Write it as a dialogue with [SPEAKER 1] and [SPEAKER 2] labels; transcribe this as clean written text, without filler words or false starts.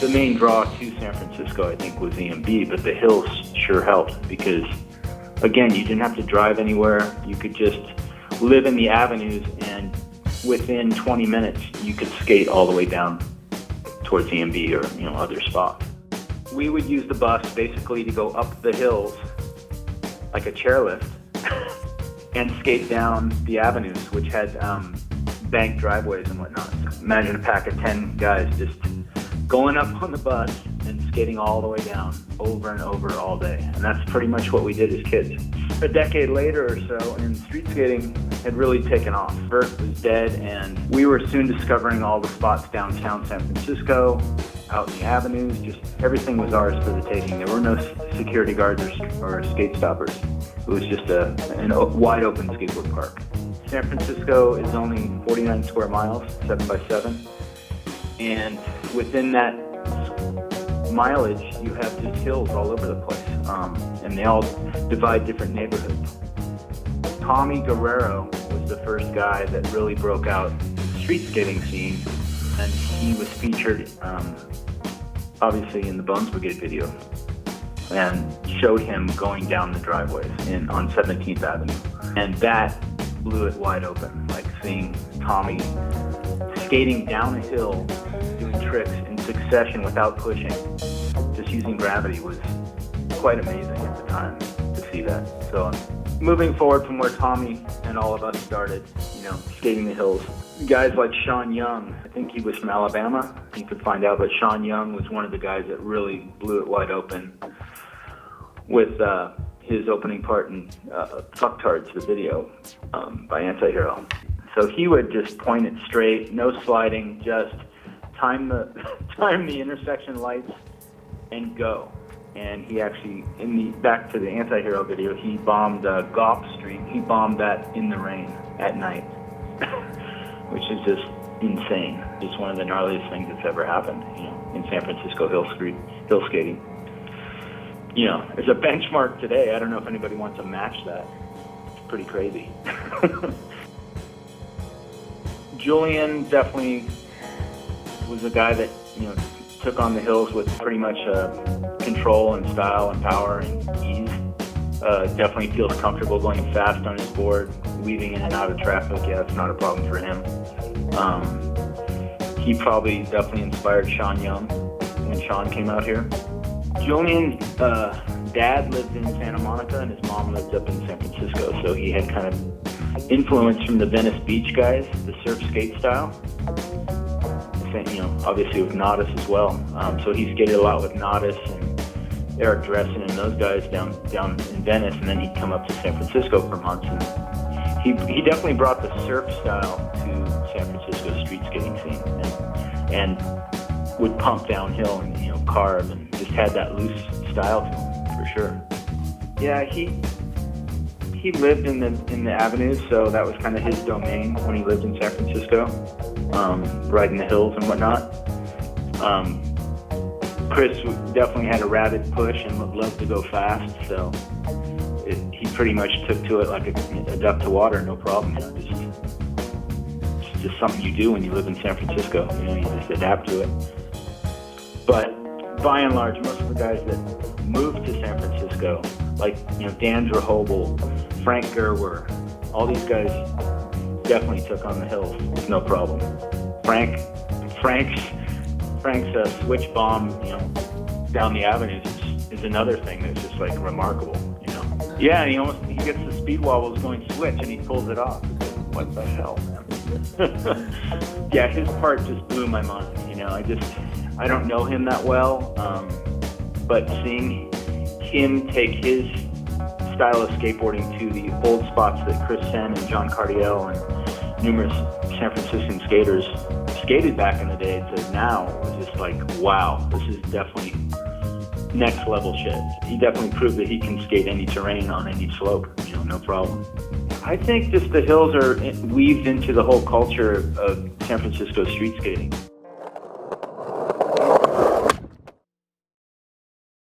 [SPEAKER 1] The main draw to San Francisco, I think, was EMB, but the hills sure helped because, again, you didn't have to drive anywhere. You could just live in the avenues, and within 20 minutes, you could skate all the way down towards EMB or other spots. We would use the bus basically to go up the hills like a chairlift and skate down the avenues, which had banked driveways and whatnot. Imagine a pack of 10 guys just going up on the bus and skating all the way down over and over all day. And that's pretty much what we did as kids. A decade later or so, and street skating had really taken off. Vert was dead, and we were soon discovering all the spots downtown San Francisco, out in the avenues. Just everything was ours for the taking. There were no security guards or skate stoppers. It was just a wide open skateboard park. San Francisco is only 49 square miles, 7 by 7. And within that mileage, you have just hills all over the place. And they all divide different neighborhoods. Tommy Guerrero was the first guy that really broke out the street skating scene. And he was featured, obviously, in the Bones Brigade video. And showed him going down the driveways on 17th Avenue. And that blew it wide open, like seeing Tommy skating down a hill, doing tricks in succession without pushing, just using gravity was quite amazing at the time to see that. So moving forward from where Tommy and all of us started, skating the hills, guys like Sean Young, I think he was from Alabama, you could find out, but Sean Young was one of the guys that really blew it wide open with his opening part in Fucktards, the video by Antihero. So he would just point it straight, no sliding, just time the intersection lights and go. And he actually, back to the Antihero video, he bombed Gulf Street. He bombed that in the rain at night, which is just insane. Just one of the gnarliest things that's ever happened, in San Francisco hill skating. As a benchmark today, I don't know if anybody wants to match that. It's pretty crazy. Julien definitely was a guy that, took on the hills with pretty much control and style and power and ease. Definitely feels comfortable going fast on his board, weaving in and out of traffic. Yeah, it's not a problem for him. He probably definitely inspired Sean Young when Sean came out here. Julian's dad lived in Santa Monica and his mom lived up in San Francisco, so he had kind of influence from the Venice Beach guys, the surf skate style. Obviously with Nadas as well. So he skated a lot with Nadas and Eric Dressen and those guys down in Venice, and then he'd come up to San Francisco for months. And he definitely brought the surf style to San Francisco street skating scene, and would pump downhill and carve and just had that loose style to him for sure. Yeah, he lived in the avenues, so that was kind of his domain when he lived in San Francisco, riding the hills and whatnot. Chris definitely had a rabid push and would love to go fast, so he pretty much took to it like a duck to water, no problem. It's just something you do when you live in San Francisco. You just adapt to it. But by and large, most of the guys that moved to San Francisco, like Dan Drehobl, Frank Gerwer, all these guys definitely took on the hills with no problem. Frank's switch bomb, down the avenues is another thing that's just like remarkable. Yeah, he gets the speed wobbles going switch and he pulls it off. What the hell, man? Yeah, his part just blew my mind. I don't know him that well, but seeing him take his style of skateboarding to the old spots that Chris Senn and John Cardiel and numerous San Franciscan skaters skated back in the day to now was just like, wow, this is definitely next level shit. He definitely proved that he can skate any terrain on any slope, no problem. I think just the hills are weaved into the whole culture of San Francisco street skating.